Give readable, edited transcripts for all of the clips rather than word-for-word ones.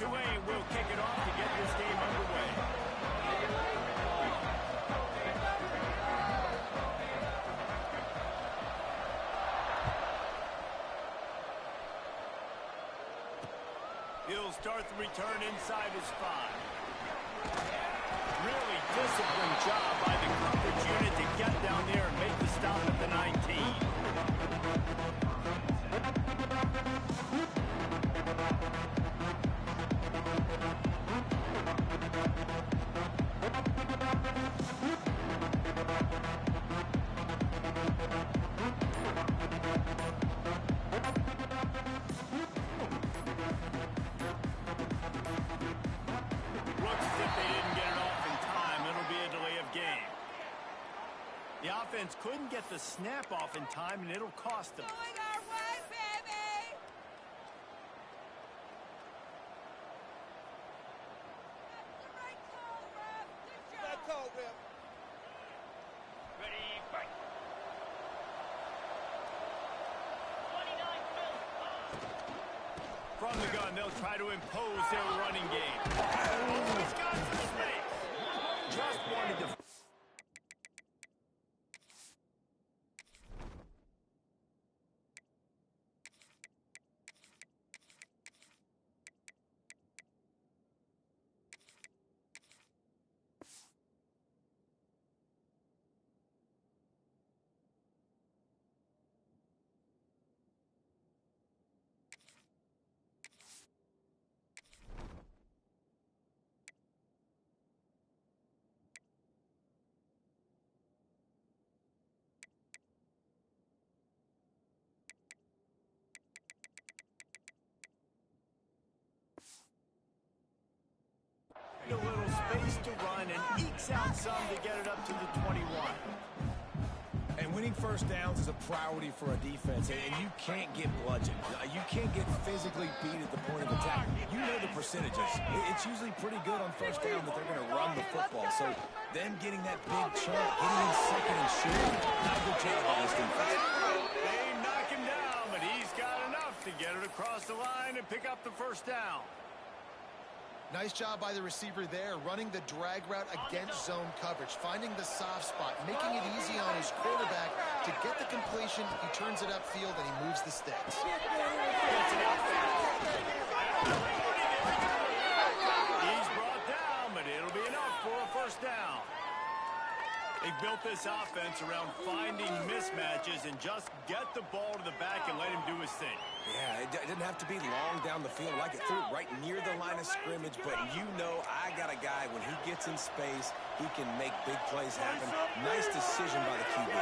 Tulane will kick it off to get this game underway. He'll start the return inside his 5. Really disciplined job by the coverage unit to get down there and make the stop at the 19. The offense couldn't get the snap off in time, and it'll cost them. Going our way, baby! That's the right call, Ref. Good job. That call, Ref. Ready, fight. 29 From the gun, they'll try to impose their running game. Oh, he's got some space. Just wanted to... A little space to run and ekes out some to get it up to the 21. And winning first downs is a priority for a defense, and you can't get bludgeoned. You can't get physically beat at the point of attack. You know the percentages. It's usually pretty good on first down that they're going to run the football. So them getting that big chunk, getting in second and short, not a good job on this defense. They knock him down, but he's got enough to get it across the line and pick up the first down. Nice job by the receiver there, running the drag route against zone coverage, finding the soft spot, making it easy on his quarterback to get the completion. He turns it upfield and he moves the sticks. He's brought down, but it'll be enough for a first down. They built this offense around finding mismatches and just get the ball to the back and let him do his thing. Yeah, it didn't have to be long down the field. I could throw it right near the line of scrimmage, but you know I got a guy, when he gets in space, he can make big plays happen. Nice decision by the QB.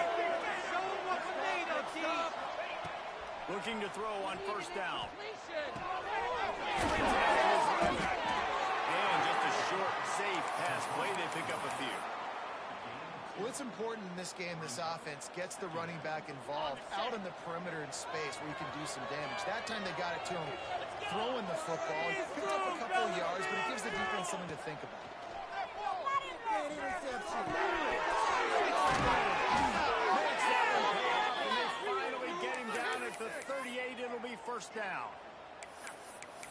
Looking to throw on first down. And just a short, safe pass play. They pick up a few. Well, it's important in this game this offense gets the running back involved out in the perimeter in space where he can do some damage. That time they got it to him throwing the football. He picked up a couple of yards, but it gives the defense something to think about. And they finally get him down at the 38. It'll be first down.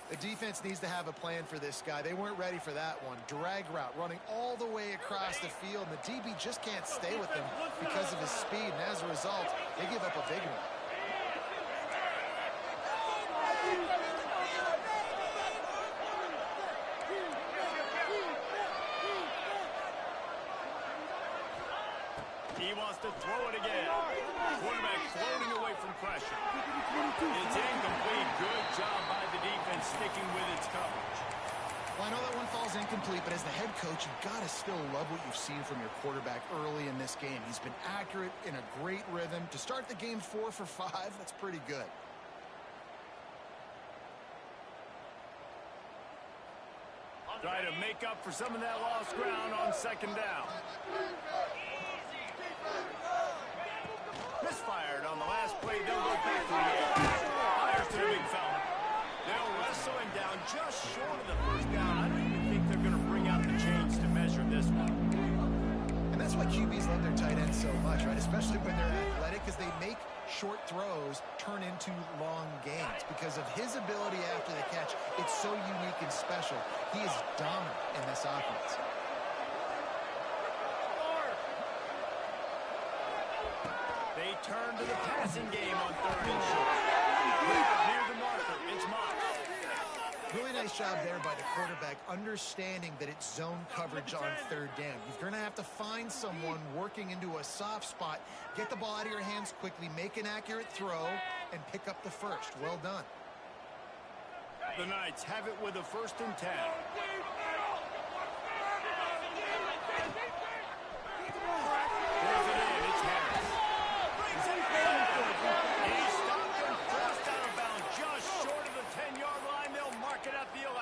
The defense needs to have a plan for this guy. They weren't ready for that one. Drag route running all the way across the field, and the DB just can't stay with him because of his speed, and as a result, they give up a big one. He wants to throw it again. Quarterback floating away from pressure. It's incomplete. Good job by the defense sticking with its coverage. Well, I know that one falls incomplete, but as the head coach, you've got to still love what you've seen from your quarterback early in this game. He's been accurate, in a great rhythm. To start the game 4 for 5, that's pretty good. Try to make up for some of that lost ground on second down. Misfired on the last play. They'll go back to the air. Fires to the big fella. They'll wrestle him down just short of the first down. I don't even think they're going to bring out the chains to measure this one. And that's why QBs love their tight ends so much, right? Especially when they're athletic, because they make short throws turn into long gains because of his ability after the catch. It's so unique and special. He is dominant in this offense. They turn to the passing game on 3rd and short. Near the marker, it's Mox. Really nice job there by the quarterback, understanding that it's zone coverage on 3rd down. You're going to have to find someone working into a soft spot, get the ball out of your hands quickly, make an accurate throw, and pick up the first. Well done. The Knights have it with a 1st and 10. Throws it in, it's Harris. Brings it forward. He's stopped and forced out of bounds just short of the 10-yard line. They'll mark it at the 11.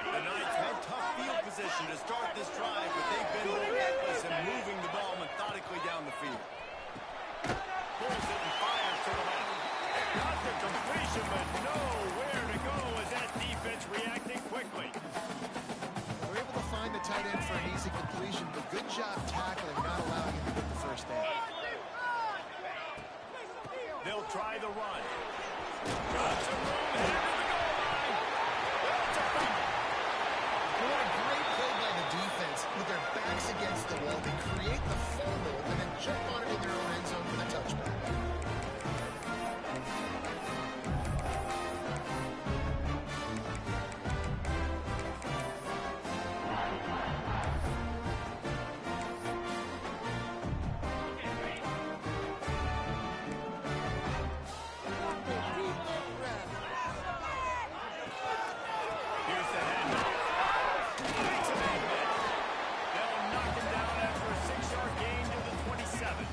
The Knights had tough field position to start this drive, but they've been relentless in moving the ball methodically down the field. Pulls it and fires to the left. Got the completion, but nowhere to go as that defense reacting quickly. They're able to find the tight end for an easy completion, but good job tackling, not allowing him to get the first down. They'll try the run. Got some room here to the goal line. That's a fumble. What a great play by the defense. With their backs against the wall, they create the fumble and then jump on it in their own end zone for the touchback. Here's the handoff. Makes a big hit. They'll knock him down after a 6-yard gain to the 27.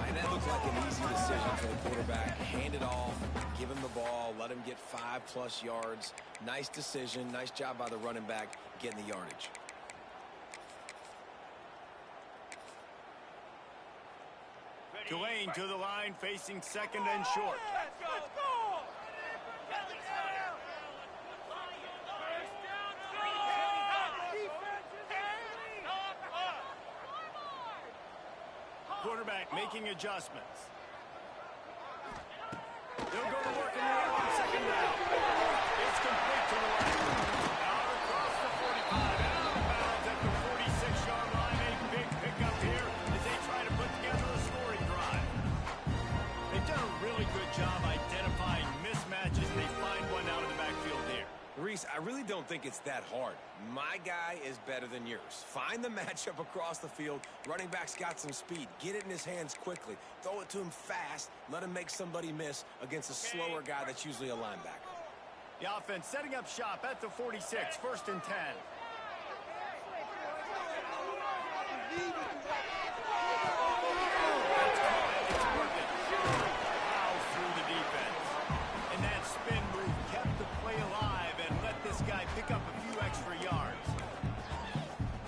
And that looks like an easy decision for the quarterback. Hand it off, give him the ball, let him get 5+ yards. Nice decision. Nice job by the running back getting the yardage. Tulane to the line, facing 2nd and short. Quarterback making adjustments. They'll go to work in the air on 2nd down. It's complete to the right. Out across the 45 and out of bounds at the 46-yard line. A big pickup here as they try to put together a scoring drive. They've done a really good job identifying mismatches. They find one out of the backfield here. Reese, I really don't think it's that hard. My guy is better than yours. Find the matchup across the field. Running back's got some speed. Get it in his hands quickly. Throw it to him fast. Let him make somebody miss against a slower guy that's usually a linebacker. The offense setting up shop at the 46, 1st and 10. That's caught. It's working. Plows through the defense. And that spin move kept the play alive and let this guy pick up a few extra yards.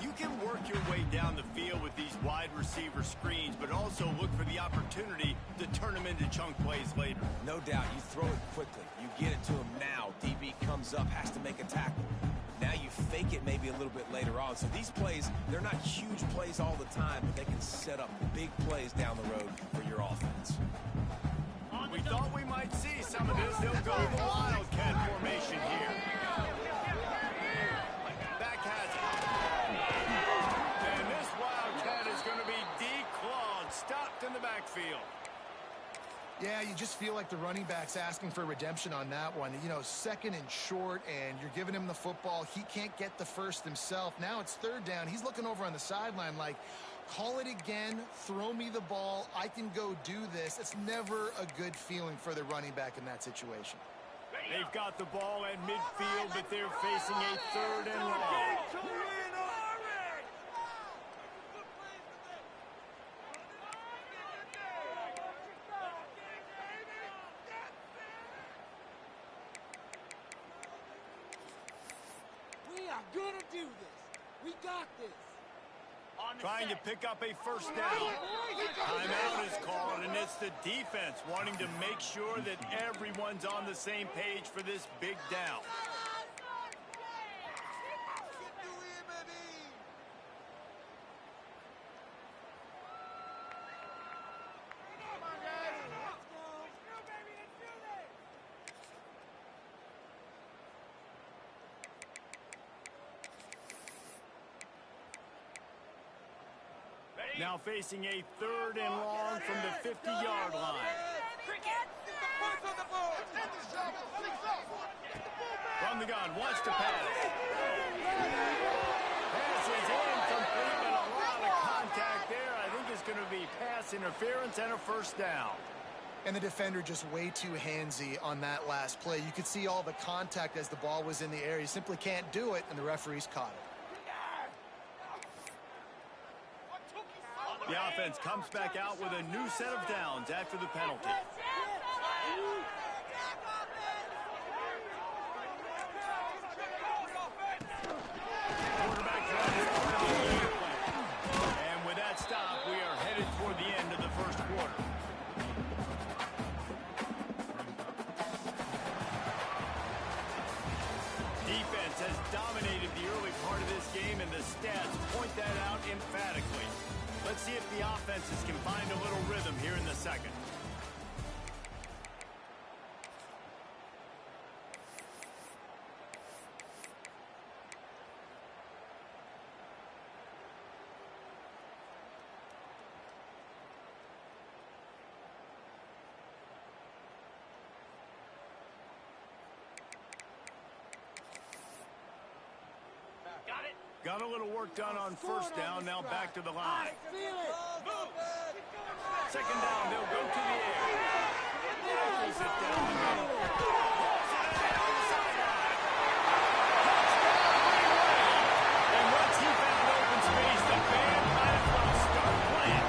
You can work your way down the field with these wide receiver screens, but also look for the opportunity to turn them into chunk plays later. No doubt, you throw it quickly. You get it to him now. DB comes up, has to make a tackle. Now you fake it maybe a little bit later on. So these plays, they're not huge plays all the time, but they can set up big plays down the road for your offense. We thought we might see some of this. They'll go the Wildcat formation here. Back has it. And this Wildcat is going to be declawed, stopped in the backfield. Yeah, you just feel like the running back's asking for redemption on that one. You know, 2nd and short, and you're giving him the football. He can't get the first himself. Now it's 3rd down. He's looking over on the sideline like, call it again, throw me the ball, I can go do this. It's never a good feeling for the running back in that situation. They've got the ball at midfield, but they're facing a 3rd and long. We are gonna do this. We got this. On trying to pick up a first down. Timeout is called, and it's the defense wanting to make sure that everyone's on the same page for this big down. Now facing a 3rd and long from the 50-yard line. From the gun, wants to pass. Pass is incomplete, but a lot of contact there. I think it's going to be pass interference and a first down. And the defender just way too handsy on that last play. You could see all the contact as the ball was in the air. He simply can't do it, and the referees caught it. The offense comes back out with a new set of downs after the penalty. Quarterback draw is part of the game plan. And with that stop, we are headed toward the end of the first quarter. Defense has dominated the early part of this game, and the stats point that out emphatically. Let's see if the offenses can find a little rhythm here in the second. Got a little work done on first down, now back to the line. Second down, they'll go to the air. Pulls it down. And once he found open space, the band might as well start playing.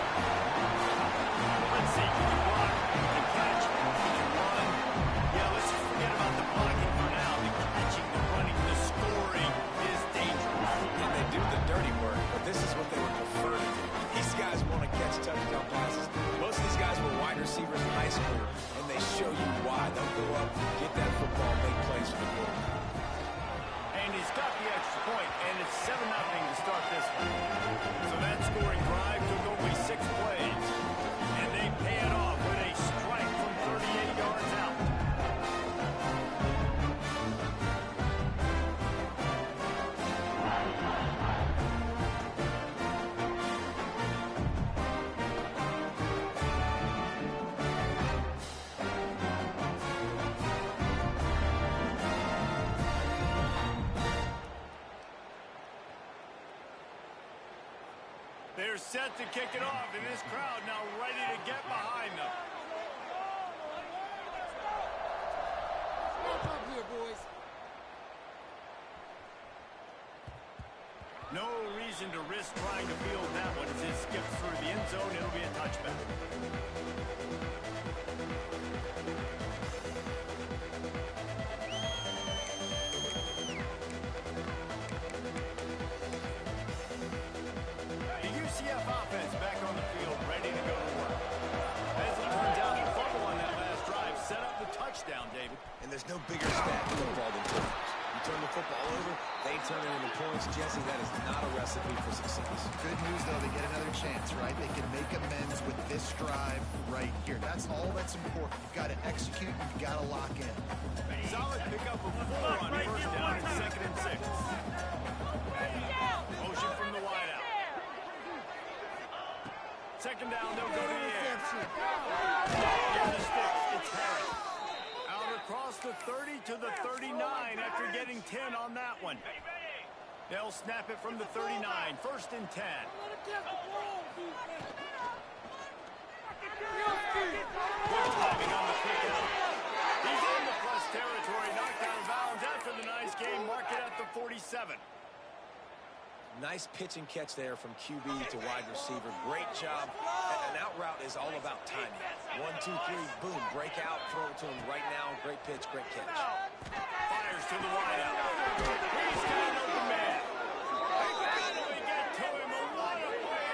Let's see, can you block? Can you catch? Can you run? Yeah, let's just forget about the blocking for now. The catching, the running, the scoring is dangerous. And they do the dirty work, but this is what they would prefer to do. These guys want to catch touchdown passes. Most of these guys were wide receivers in high school, and they show you why. They'll go up, get that football, make plays for the quarterback. And he's got the extra point, and it's 7-0 to start this one. So that scoring drive took only 6 plays, and they pay it off with a strike from 38 yards out. They're set to kick it off, and this crowd now ready to get behind them. No reason to risk trying to field that one as it skips through the end zone. It'll be a touchback. UCF offense back on the field, ready to go to work. As it turns out, the fumble on that last drive set up the touchdown, David. And there's no bigger stat in football than turnovers. You turn the football over, they turn it into points. Jesse, that is not a recipe for success. Good news, though, they get another chance, right? They can make amends with this drive right here. That's all that's important. You've got to execute, you've got to lock in. Solid pickup of 4 on first down and 2nd and 6. Motion from the wideout. Second down, they'll go to the air. In the sticks, it's Harris. Out across the 30 to the 39 after getting 10 on that one. They'll snap it from the 39. 1st and 10. Good timing on the kick out. He's in the plus territory, knocked out of bounds after the nice game. Mark it at the 47. Nice pitch and catch there from QB to wide receiver. Great job. An out route is all about timing. 1, 2, 3, boom, break out, throw it to him right now. Great pitch, great catch. Fires to the wideout. He's got an open man. Finally get to him. A lot of play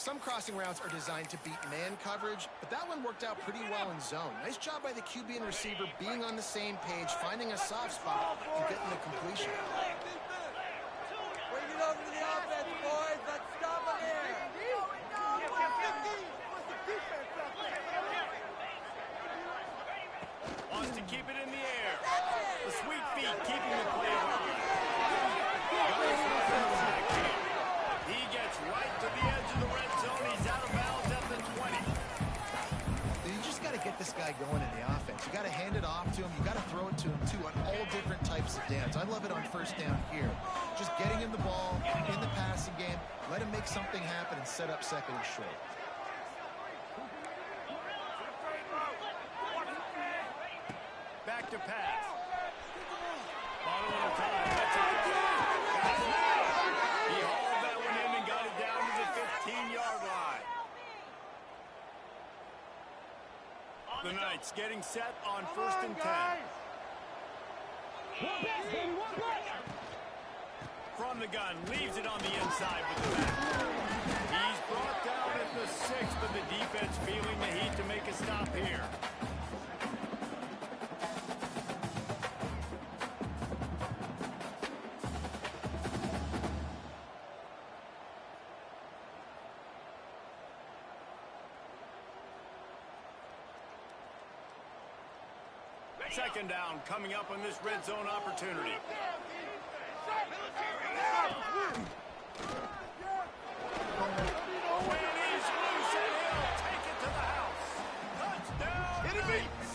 Some crossing routes are designed to beat man coverage, but that one worked out pretty well in zone. Nice job by the QB and receiver being on the same page, finding a soft spot, and getting the completion. Bring it over to the offense, boys. Let's stop it here. Wants to keep it in the air. The sweet feet keeping the play alive. He gets right to the edge of the red zone. He's out of bounds at the 20. You just got to get this guy going in the offense. You got to hand it off to him. You got to throw it to him, too, on all different types of downs. I love it on first down here. Just getting him the ball in the passing game. Let him make something happen and set up second and short. Back to pass. Bottom of the time. That's it. He hauled that one in and got it down to the 15-yard line. The Knights getting set on 1st and 10. From the gun, leaves it on the inside with the back. He's brought down at the 6, but the defense feeling the heat to make a stop here. Second down coming up on this red zone opportunity. When he's loose and he'll take it to the house. Touchdown, Knights!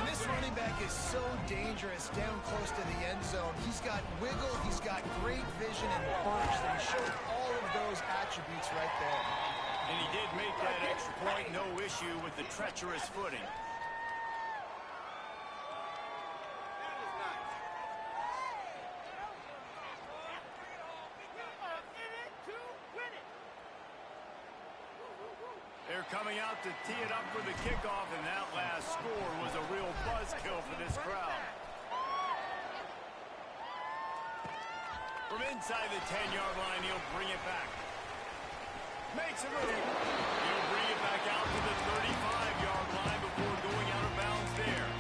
And this running back is so dangerous down close to the end zone. He's got wiggle, he's got great vision and burst, and he showed all of those attributes right there. And he did make that extra point, no issue with the treacherous footing. They're coming out to tee it up for the kickoff, and that last score was a real buzzkill for this crowd. From inside the 10-yard line, he'll bring it back. Makes a move. He'll bring it back out to the 35-yard line before going out of bounds there.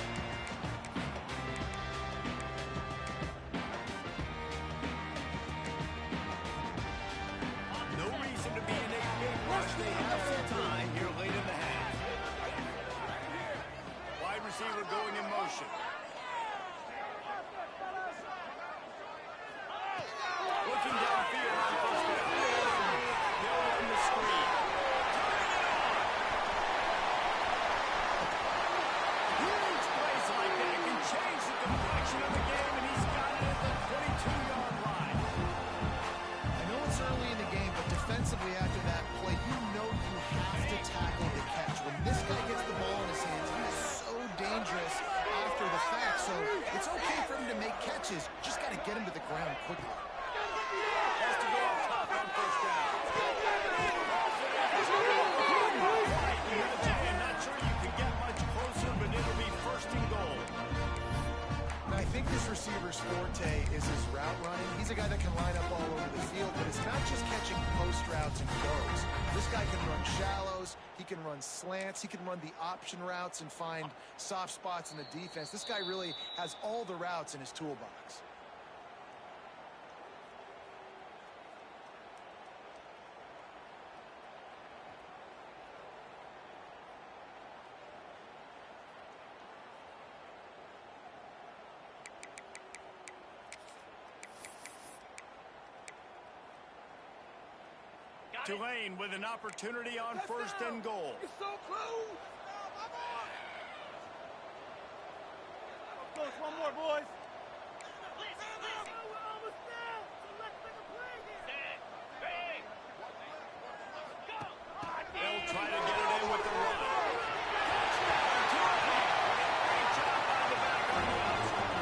No reason to be in a big rush. They have some time here late in the half. Wide receiver going in motion. Looking downfield on first down. They'll run the screen. Huge plays like that can change the complexion of the game, and he's got it at the 22-yard line. I know it's early in the game, but defensively after that play, you know you have to tackle the catch. When this guy gets the ball in his hands, he is so dangerous after the fact. So it's okay for him to make catches. Just got to get him to the ground quickly. Has to go up top on first down. Not sure you can get much closer, but it'll be 1st and goal. Now, I think this receiver's forte is his route running. He's a guy that can line up all over the field, but it's not just catching post routes and goes. This guy can run shallows, he can run slants, he can run the option routes and find soft spots in the defense. This guy really has all the routes in his toolbox. Tulane with an opportunity on 1st and goal. It's so close. Close, one more, boys. They'll try to get it in with the run. Great job by the back on the outside.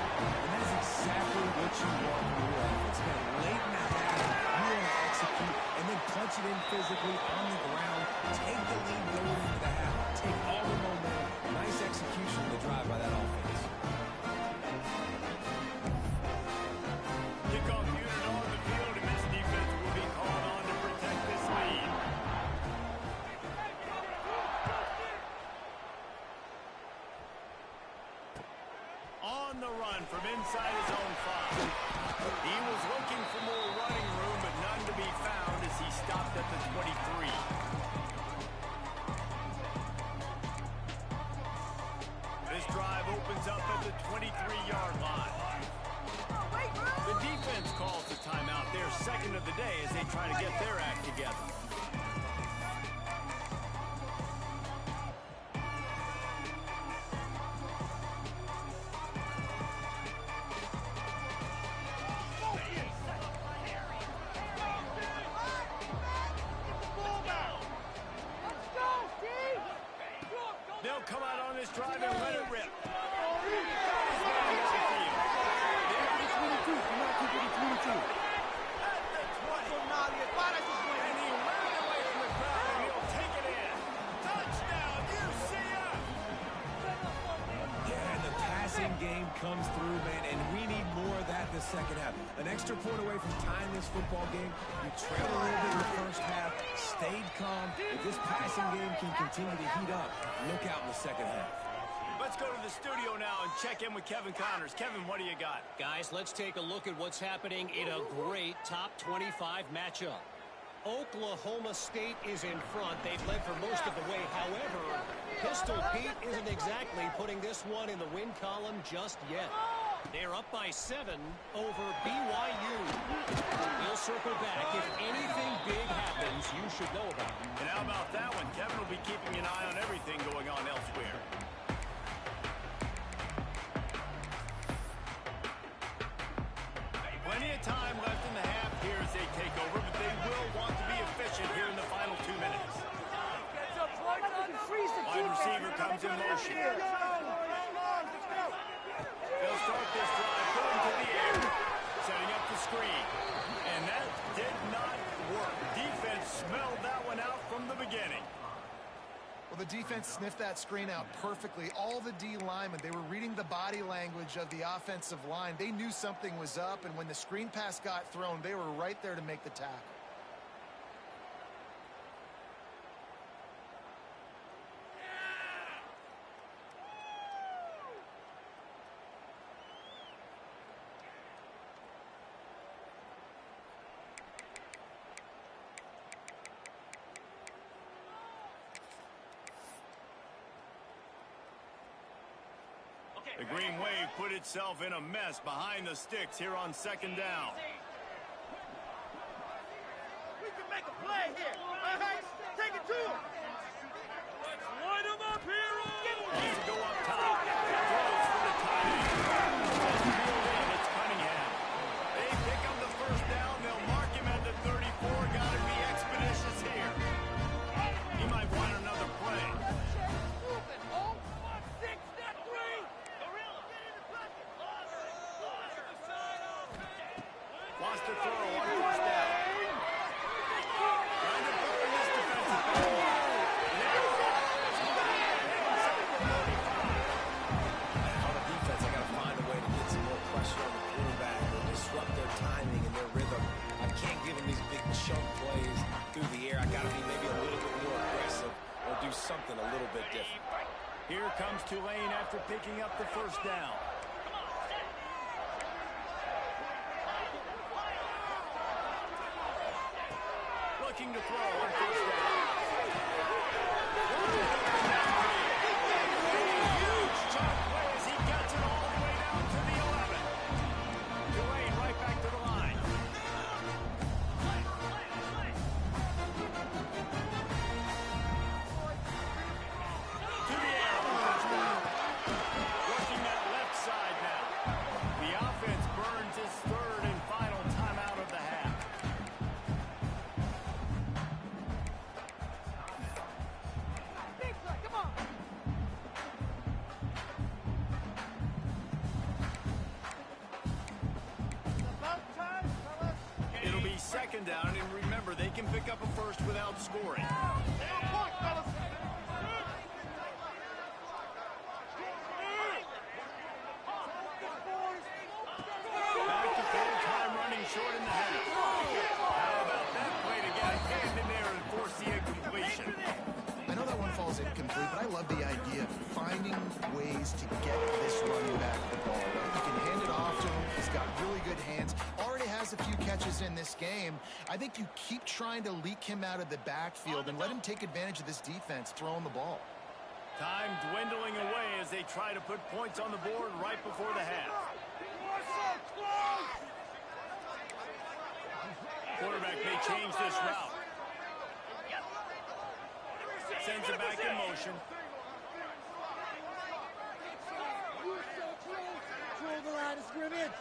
And that is exactly what you want from your offense. Man, late in the half, you want to execute and then punch it in physically on the ground. Take the lead going into the half. Take all the momentum. Nice execution on the drive by that offense. run from inside his own 5. He was looking for more running room, but none to be found as he stopped at the 23. This drive opens up at the 23-yard line. The defense calls the timeout, their second of the day, as they try to get their act together. They'll come out on this drive and let it rip. Game comes through, man, and we need more of that in the second half. An extra point away from tying this football game. You trailed a little bit in the first half, stayed calm. If this passing game can continue to heat up, look out in the second half. Let's go to the studio now and check in with Kevin Connors. Kevin, what do you got? Guys, let's take a look at what's happening in a great top 25 matchup. Oklahoma State is in front. They've led for most of the way. However, Pistol Pete isn't exactly putting this one in the win column just yet. They're up by 7 over BYU. We'll circle back. If anything big happens, you should know about it. And how about that one? Kevin will be keeping an eye on everything going on elsewhere. Plenty of time left in the half here as they take over, but they will want to be efficient here in the final 2 minutes. Wide receiver comes in motion. They'll start this drive going to the air, setting up the screen. And that did not work. Defense smelled that one out from the beginning. Well, the defense sniffed that screen out perfectly. All the D linemen, they were reading the body language of the offensive line. They knew something was up, and when the screen pass got thrown, they were right there to make the tackle. The Green Wave put itself in a mess behind the sticks here on second down. We can make a play here. All right, take it to him. Let's line him up, hero. Needs to go up top. Throws for the tight end. It's Cunningham. They pick up the first down. They'll mark him at the 34. Got to be expeditious here. He might want another play. Wants to throw on first down. Trying to burn this defensive back. On the defense, I got to find a way to get some more pressure on the quarterback or disrupt their timing and their rhythm. I can't give them these big chunk plays through the air. I got to be maybe a little bit more aggressive or do something a little bit different. Here comes Tulane after picking up the first down. Looking to throw on first down. Huge chunk play as he gets it all the way down to the 11. Tulane right back to the line. To the air. Working that left side now. The offense burns its third and final timeout of the half. It'll be second down, and remember, they can pick up a first without scoring. Back to full time, running short in the half. How about that play to get a hand in there and force the incompletion? I know that one falls was incomplete, but I love the idea of finding ways to get this running back the ball. You can hand it off to him. He's got really good hands. Already has a few catches in this game. I think you keep trying to leak him out of the backfield and let him take advantage of this defense throwing the ball. Time dwindling away as they try to put points on the board right before the half. Quarterback may change this route. Sends it back in motion. Control the line of scrimmage.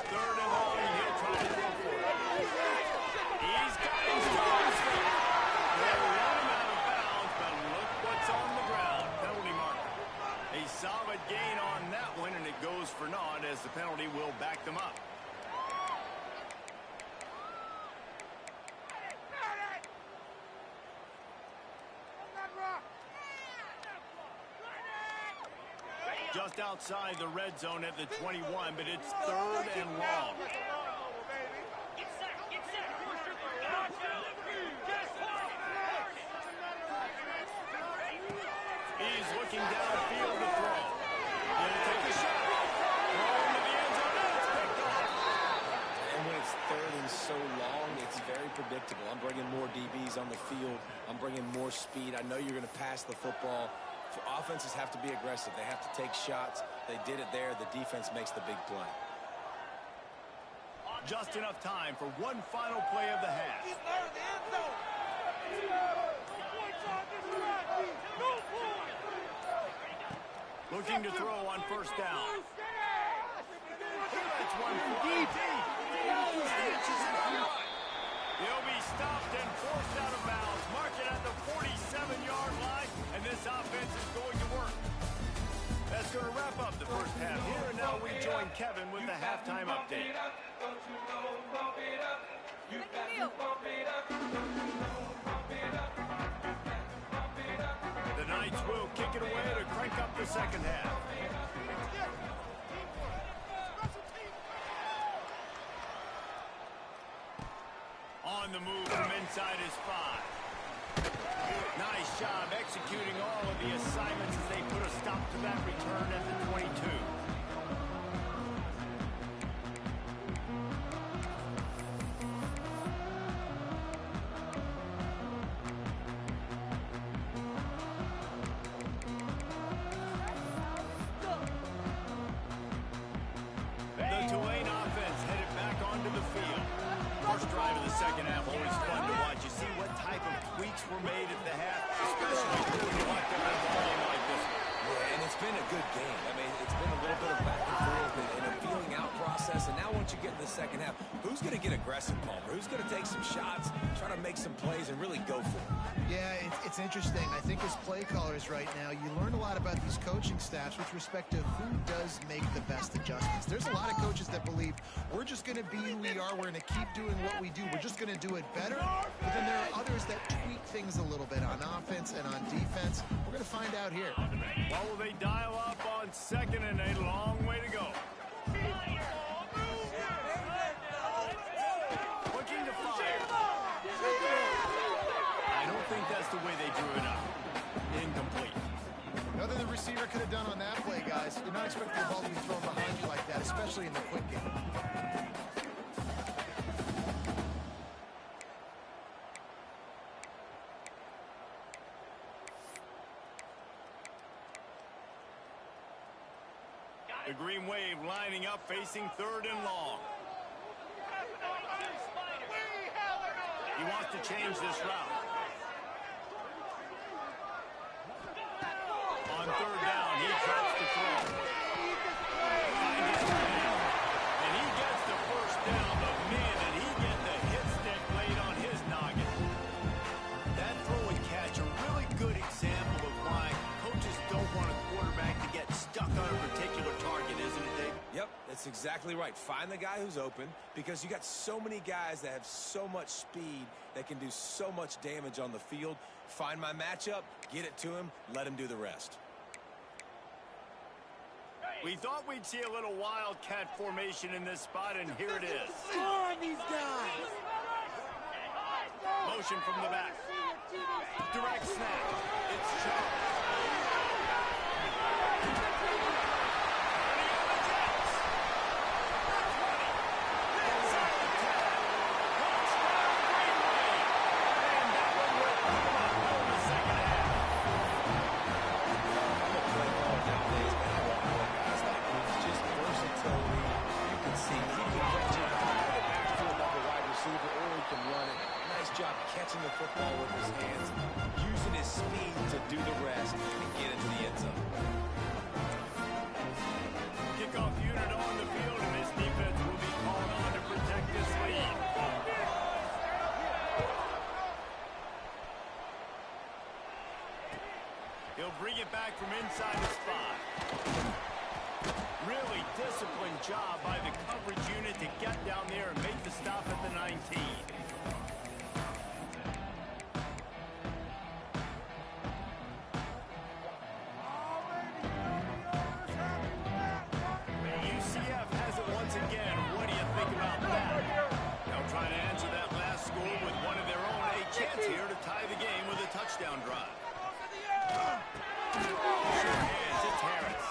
Third and long, he'll try to throw for it. He's got his toes. They'll run him out of bounds, but look what's on the ground. Penalty marker. A solid gain on that one, and it goes for naught as the penalty will back them up. Just outside the red zone at the 21, but it's third and long. He's looking downfield to throw. Gonna take a shot. Throw into the end zone, and it's picked off. And when it's third and so long, it's very predictable. I'm bringing more DBs on the field. I'm bringing more speed. I know you're going to pass the football. Offenses have to be aggressive. They have to take shots. They did it there. The defense makes the big play. Just enough time for one final play of the half. Looking to throw on first down. That's one deep. He'll be stopped and forced out of bounds. Mark it at the 47-yard line, and this offense is going to work. That's going to wrap up the first half here, and now we join Kevin with the halftime update. The Knights will kick it away to crank up the second half. On the move from inside his 5. Nice job executing all of the assignments as they put a stop to that return at the 22. The Tulane offense headed back onto the field. First drive of the second half, always fun to watch. You see what type of tweaks were made at the half, especially when you watch them in a ball game like this one. Yeah, and it's been a good game. I mean, it's been a little bit of back and forth and a feeling out process. And now once you get in the second half, who's going to get aggressive, Palmer? Who's going to take some shots, try to make some plays, and really go for it? Yeah, it's interesting. I think as play callers right now, you learn a lot about these coaching staffs with respect to who does make the best adjustments. There's a lot of coaches that believe we're just going to be who we are. We're going to keep doing what we do. We're just going to do it better. But then there are others that tweak things a little bit on offense and on defense. We're going to find out here. What will they dial up on second and a long way to go? Looking to fire. I don't think that's the way they drew it up. Incomplete. Nothing the receiver could have done on that play, guys. You're not expecting the ball to be thrown behind you like that, especially in the quick game. The Green Wave lining up, facing third and long. He wants to change this route. On third down, he tries to throw. Finds his man. And he gets the first down, but man, did he get the hit stick laid on his noggin. That throw and catch, a really good example of why coaches don't want a quarterback to get stuck on a particular target, isn't it, Dave? Yep, that's exactly right. Find the guy who's open because you got so many guys that have so much speed that can do so much damage on the field. Find my matchup, get it to him, let him do the rest. We thought we'd see a little wildcat formation in this spot, and here it is. Score on these guys. Motion from the back. Direct snap. It's Charles. Catching the football with his hands, using his speed to do the rest and get into the end zone. Kickoff unit on the field, and this defense will be called on to protect this lead. He'll bring it back from inside the spot. Really disciplined job by the coverage unit to get down there and make the stop at the 19. UCF has it once again. What do you think about that? They'll try to answer that last score with one of their own. A chance here to tie the game with a touchdown drive. Sure hands, it's Harris.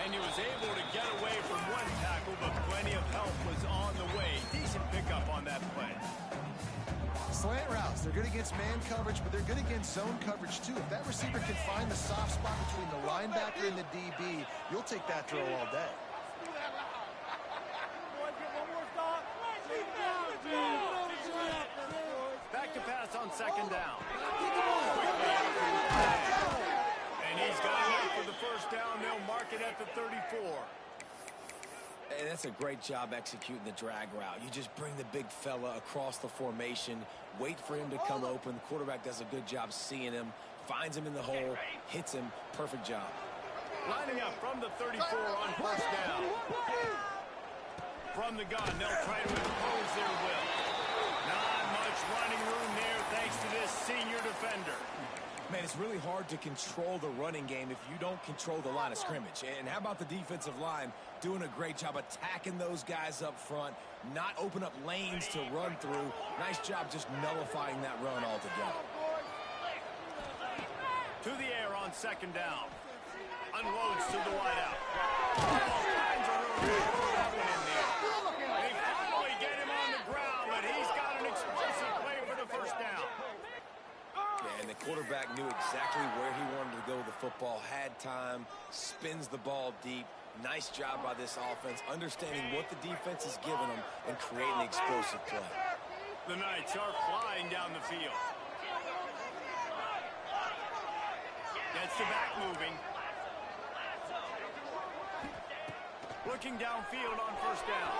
And he was able to get away from one tackle, but plenty of help was on the way. Decent pickup on that play. Slant routes, they're good against man coverage, but they're good against zone coverage too. If that receiver can find the soft spot between the linebacker and the DB, you'll take that throw all day. Back to pass on second down. And he's got enough for the first down. They'll mark it at the 34. And that's a great job executing the drag route. You just bring the big fella across the formation, wait for him to come open. The quarterback does a good job seeing him, finds him in the hole, hits him. Perfect job. Lining up from the 34 on first down. From the gun, they'll try to impose their will. Not much running room there thanks to this senior defender. Man, it's really hard to control the running game if you don't control the line of scrimmage. And how about the defensive line doing a great job attacking those guys up front, not open up lanes to run through. Nice job just nullifying that run altogether. To the air on second down. Unloads to the wideout. All kinds of room to throw that one in there. They finally get him on the ground, but he's got an explosive play for the first down. Yeah, and the quarterback knew exactly where he wanted to go with the football, had time, spins the ball deep. Nice job by this offense, understanding what the defense is giving them and creating the explosive play. The Knights are flying down the field. Gets the back moving. Looking downfield on first down.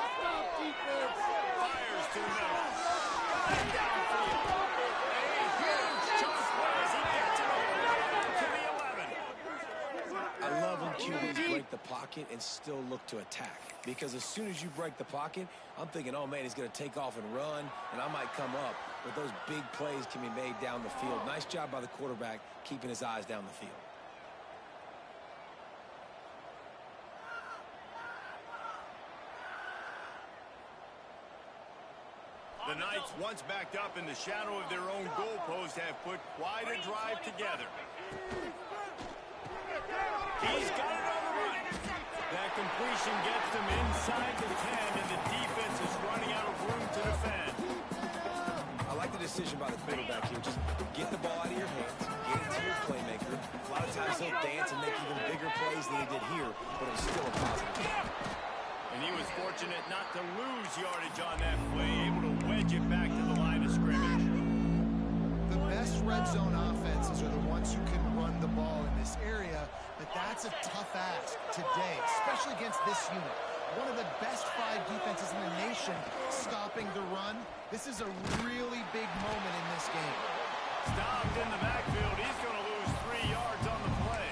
Fires to the middle. And downfield. A huge chunk play as he gets it over to the 11. I love when QBs break the pocket and still look to attack. Because as soon as you break the pocket, I'm thinking, oh, man, he's going to take off and run, and I might come up. But those big plays can be made down the field. Nice job by the quarterback keeping his eyes down the field. The Knights, once backed up in the shadow of their own goalpost, have put quite a drive together. He's got it on the run. That completion gets them inside the 10, and the defense is running out of room to defend. I like the decision by the quarterback here. Just get the ball out of your hands, get it to your playmaker. A lot of times he'll dance and make even bigger plays than he did here, but it was still a positive game. And he was fortunate not to lose yardage on that play, able to wedge it back to the line of scrimmage. The best red zone offenses are the ones who can run the ball in this area, but that's a tough ask today, especially against this unit. One of the best 5 defenses in the nation stopping the run. This is a really big moment in this game. Stopped in the backfield. He's going to lose 3 yards on the play.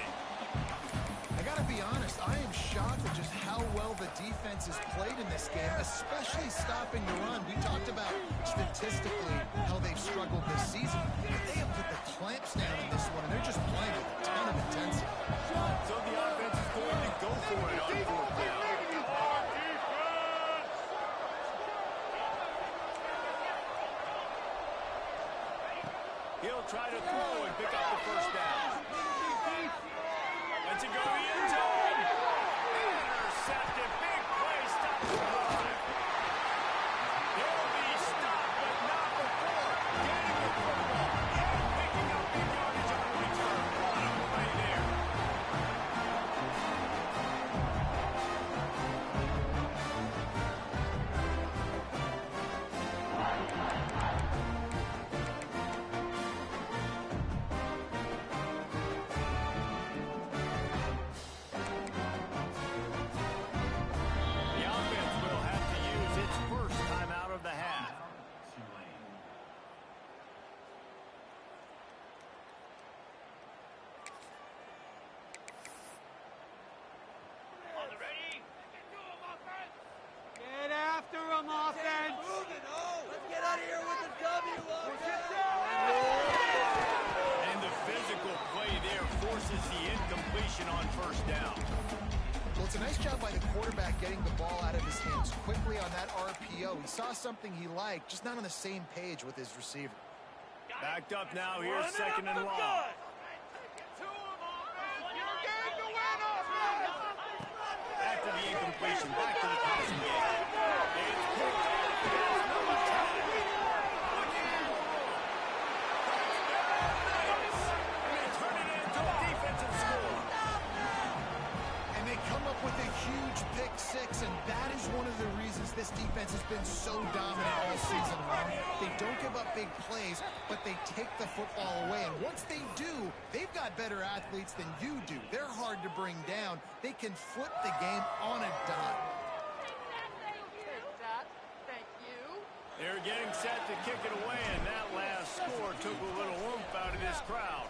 I got to be honest, I am shocked at just how well the defense has played in this game, especially stopping the run. We talked about statistically how they've struggled this season, but they have put the clamps down in this one, and they're just playing with a ton of intensity. So the offense is going to go for it on fourth down. He'll they'll try to throw and pick up the first down. Let's it go to the end zone. Intercepted. Big play. Stop the run. He'll be stopped, but not before getting the football and picking up big yardage on the return. What a play there. The offense will have to use its first time out of the half. Get after him, offense. Let's get out of here with the W, And the physical play there forces the incompletion on first down. Well, it's a nice job by the quarterback getting the ball out of his hands quickly on that RPO. He saw something he liked, just not on the same page with his receiver. Backed up now. Here's second and long. After the incompletion, back to the passing game. It's picked off. It's number 10. Nice. And they turn it into a defensive score. And they come up with a huge pick six, and that is one of the reasons this defense has been so dominant all season long. They don't give up big plays, but they take the football away. And once they do, they've got better athletes than you do. They're hard to bring down. They can flip the game on a dime. Thank you. They're getting set to kick it away, and that last score took a little oomph out of this crowd.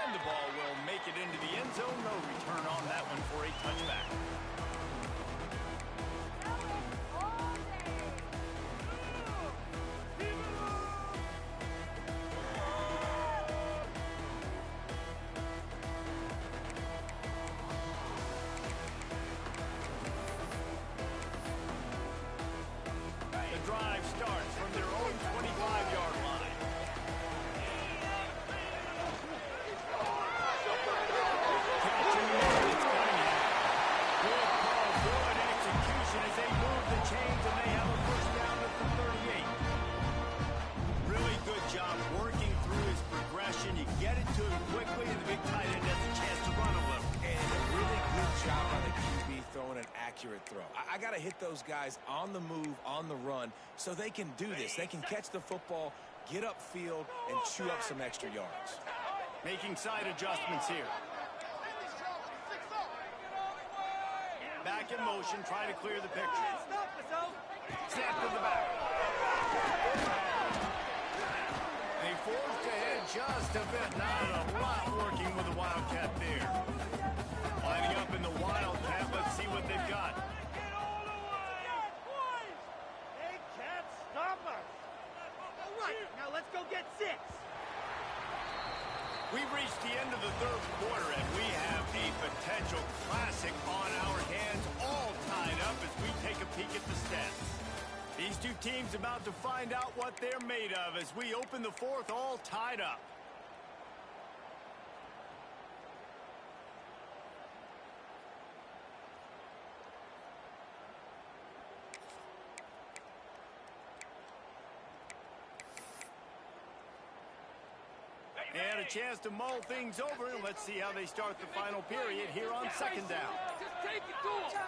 And the ball will make it into the end zone. No return on that one for a touchback. The drive starts from their own 25-yard line. Good call, good execution as they move the chains, and they have a first down at the 38. Really good job working through his progression. You get it to him quickly, and the big tight end has a chance to run a little. And a really good job by the QB throwing an accurate throw. I got to hit those guys on the move, on the run, so they can do this. They can catch the football, get upfield, and chew up some extra yards. Making side adjustments here. Back in motion, try to clear the picture. Snap to the back. They forced ahead just a bit. Not a lot working with the Wildcat there. Lining up in the Wildcat. Let's see what they've got. They can't stop us. All right, now let's go get 6. We've reached the end of the third quarter, and we have a potential classic on our hands, all tied up as we take a peek at the stats. These two teams about to find out what they're made of as we open the fourth, all tied up. And a chance to mull things over, and let's see how they start the final period here on second down. Just take it to him.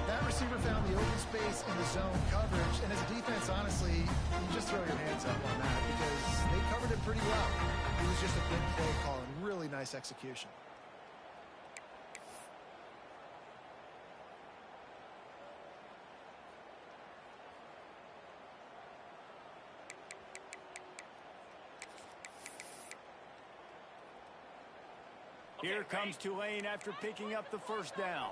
That receiver found the open space in the zone coverage, and as a defense, honestly, you just throw your hands up on that because they covered it pretty well. It was just a good play call and really nice execution. Here comes Tulane after picking up the first down.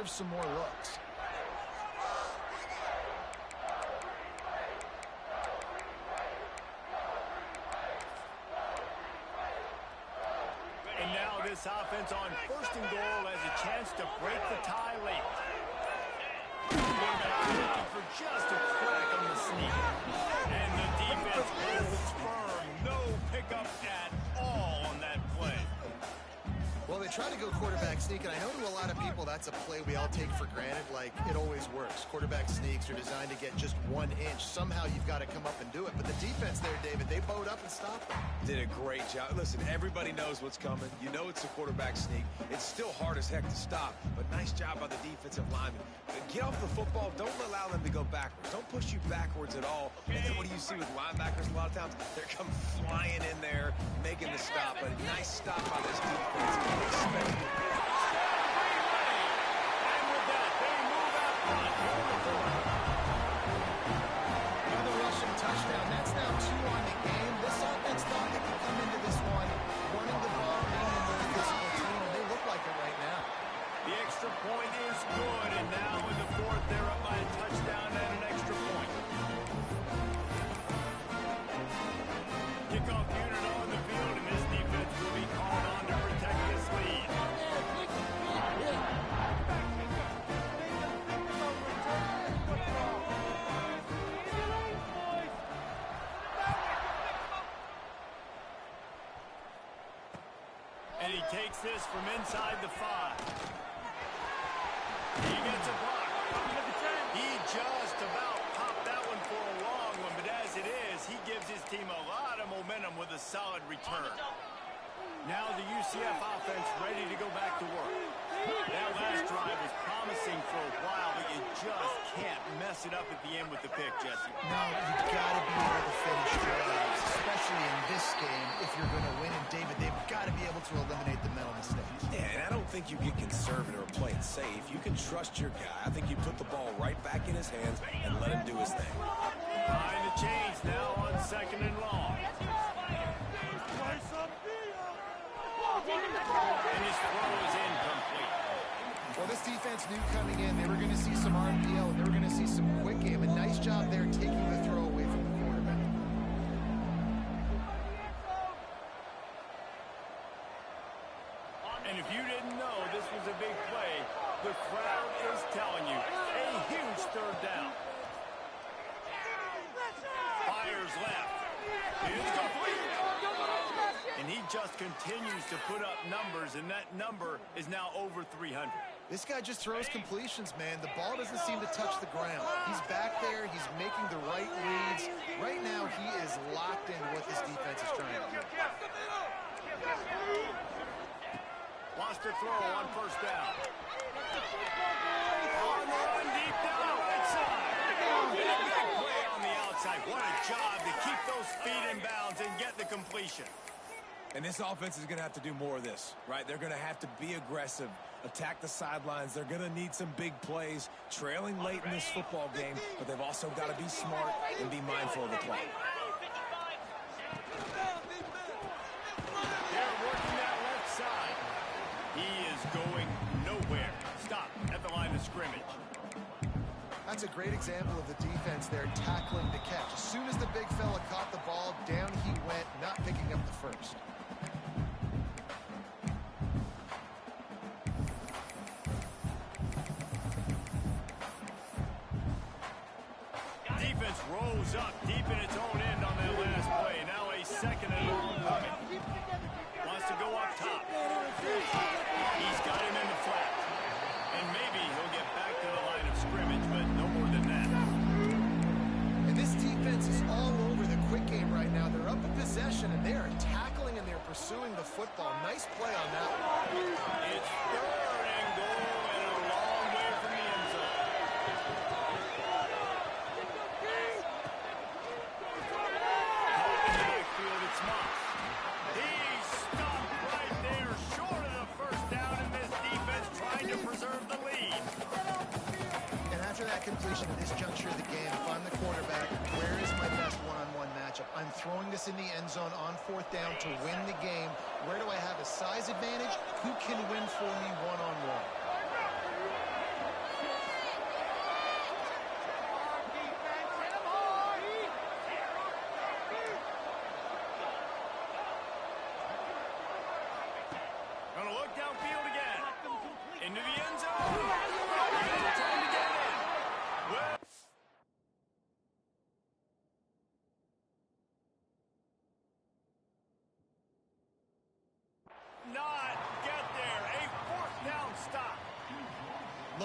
deserves some more looks. And now this offense on first and goal has a chance to break the tie late. Looking for just a crack on the sneak. And the defense holds firm. No pickup at all on that play. Well, they try to go quarterback sneak, and I know to a lot of people that's a play we all take for granted, like it always works. Quarterback sneaks are designed to get just 1 inch. Somehow you've got to come up and do it. But the defense there, David, they bowed up and stopped them. Did a great job. Listen, everybody knows what's coming. You know it's a quarterback sneak. It's still hard as heck to stop, but nice job by the defensive lineman. Get off the football. Don't allow them to go backwards. Don't push you backwards at all. And then what do you see with linebackers a lot of times? They're come flying in there, making the stop. A nice stop by this defense. Expected. And with that, they move out front. Another rushing touchdown. That's now 2 on the game. This offense thought they could come into this one running the ball, being a very physical team, and they look like it right now. The extra point is good, and now in the fourth, they're up by a touchdown and an extra point. Kickoff unit on the field, and this defense will be called on to protect this lead. And he takes this from inside the 5. He gets a block. He just about popped that one for a long one, but as it is, he gives his team a lot of momentum with a solid return. Now the UCF offense ready to go back to work. That last drive was promising for a while, but you just can't mess it up at the end with the pick, Jesse. No, you've got to be able to finish drives, especially in this game if you're going to win. And David, they've got to be able to eliminate the mental mistakes. Yeah, and I don't think you get conservative or play it safe. You can trust your guy. I think you put the ball right back in his hands and let him do his thing. Behind the chains now on second and long. And his throw is incomplete. Well, this defense knew coming in they were going to see some RPO, and they were going to see some quick game. A nice job there taking the throw away from the quarterback. And if you didn't know this was a big play, the crowd is telling you. A huge third down. Fires left. It's complete. And he just continues to put up numbers, and that number is now over 300. This guy just throws completions, man. The ball doesn't seem to touch the ground. He's back there. He's making the right reads. Right now, he is locked into what this defense is trying to do. Wants to throw on first down. On the run, deep down the right side. And a big play on the outside. What a job to keep those feet in bounds and get the completion. And this offense is going to have to do more of this, right? They're going to have to be aggressive, attack the sidelines. They're going to need some big plays, trailing late in this football game, but they've also got to be smart and be mindful of the play. They're working that left side. He is going nowhere. Stop at the line of scrimmage. That's a great example of the defense there tackling to catch. As soon as the big fella caught the ball, down he went, not picking up the first. Defense rolls up deep in its own end on that last play. Now a second and long coming. Wants to go up top. He's got him in the flat. And maybe he'll get back to the line of scrimmage, but no more than that. And this defense is all over the quick game right now. They're up in possession, and they are tackling and they're pursuing the football. Nice play on that one. It's third and goal and a long way from the end zone. Backfield, it's Moss. He's stopped right there, short of the first down, and this defense trying to preserve the lead. And after that completion at this juncture of the game, if I'm the quarterback, where is my best one-on-one matchup? I'm throwing this in the end zone on fourth down to win the game. Where do I have a size advantage? Who can win for me one-on-one?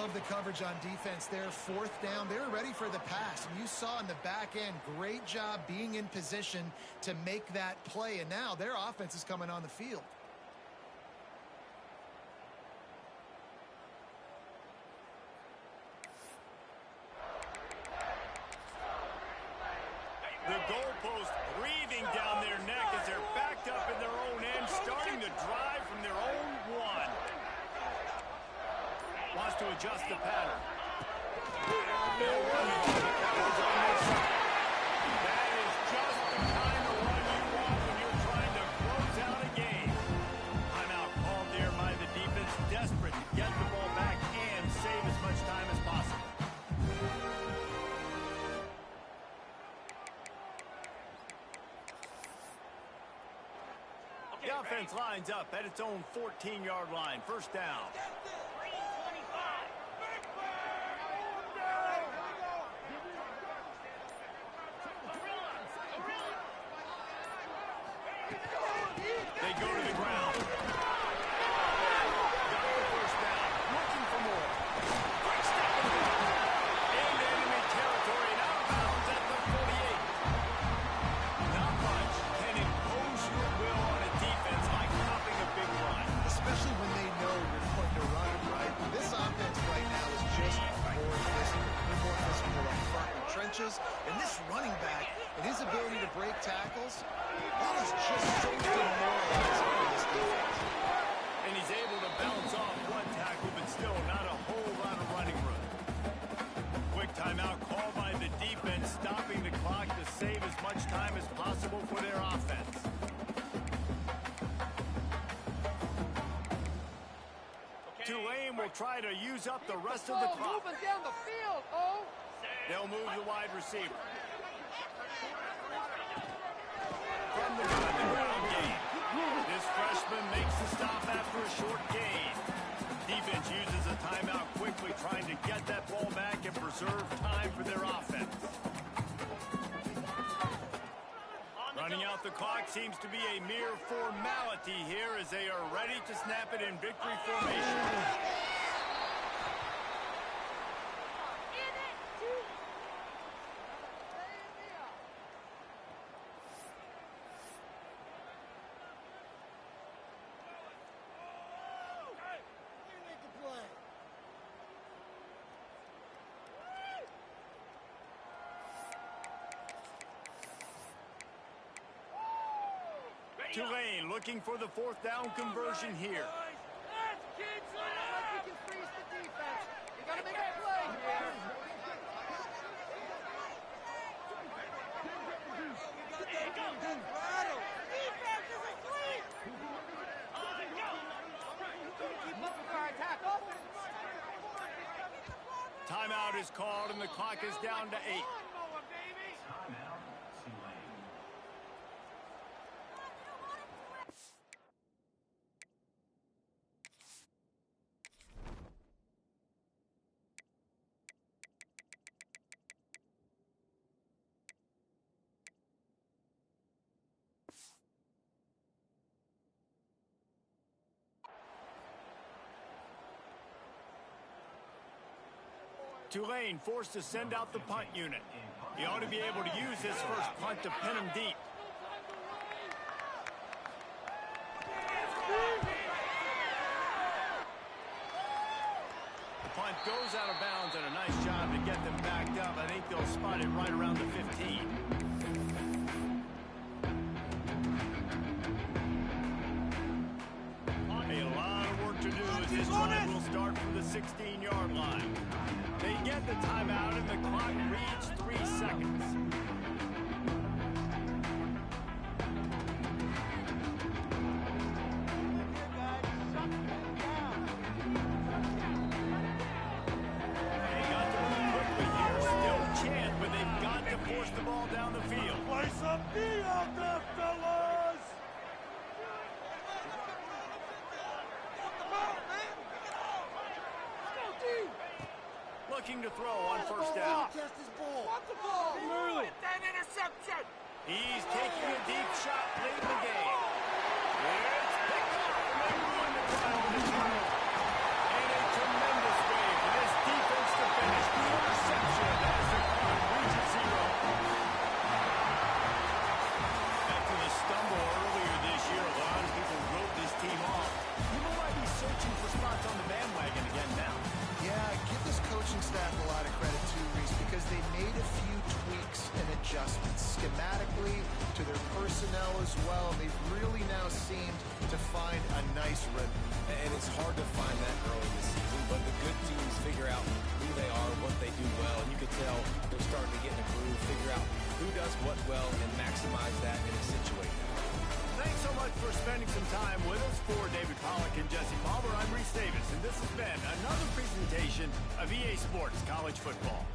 Love the coverage on defense there. 4th down. They were ready for the pass. And you saw in the back end, great job being in position to make that play. And now their offense is coming on the field. The goalpost breathing down their neck as they're backed up in their own end, starting to drive from their own 1. Wants to adjust the pattern. They'll run it to the coverage on their side. That is just the kind of run you want when you're trying to close out a game. Timeout called there by the defense, desperate to get the ball back and save as much time as possible. The offense lines up at its own 14-yard line. 1st down. They go to the ground. Got the 1st down. Looking for more. Quick step and go. Into enemy territory and out of bounds at the 48. Not much can impose your will on a defense like stopping a big run. Especially when they know you're going to run it, right? This offense right now is just more physical. They're more physical up front in the trenches. And this running back and his ability to break tackles, that is just so demoralizing for this defense. And he's able to bounce off 1 tackle, but still not a whole lot of running room. Quick timeout called by the defense, stopping the clock to save as much time as possible for their offense. Tulane will try to use up the rest of the clock. Moving down the field, oh! They'll move the wide receiver. From the gun, the ground game. This freshman makes the stop after a short gain. Defense uses a timeout quickly, trying to get that ball back and preserve time for their offense. Running out the clock seems to be a mere formality here as they are ready to snap it in victory formation. Tulane looking for the 4th down conversion here. Timeout is called and the clock is down to 8. Tulane forced to send out the punt unit. He ought to be able to use his first punt to pin him deep. The punt goes out of bounds, and a nice job to get them backed up. I think they'll spot it right around the 15. A lot of work to do as this drive will start from the 16-yard line. They get the timeout, and the clock reads 3 seconds. They got to move quickly here. Still a chance, but they've got to force the ball down the field. Play some D out there, fellas! Looking to throw on first down. Want the ball! Early! That interception! He's taking a deep shot late in the game. It's picked up, and they ruin the drive with a turnover. And a tremendous way for this moves well, and they've really now seemed to find a nice rhythm. And it's hard to find that early in the season, but the good teams figure out who they are, what they do well, and you can tell they're starting to get in a groove, figure out who does what well, and maximize that and accentuate that. Thanks so much for spending some time with us. For David Pollack and Jesse Palmer, I'm Reese Davis, and this has been another presentation of EA Sports College Football.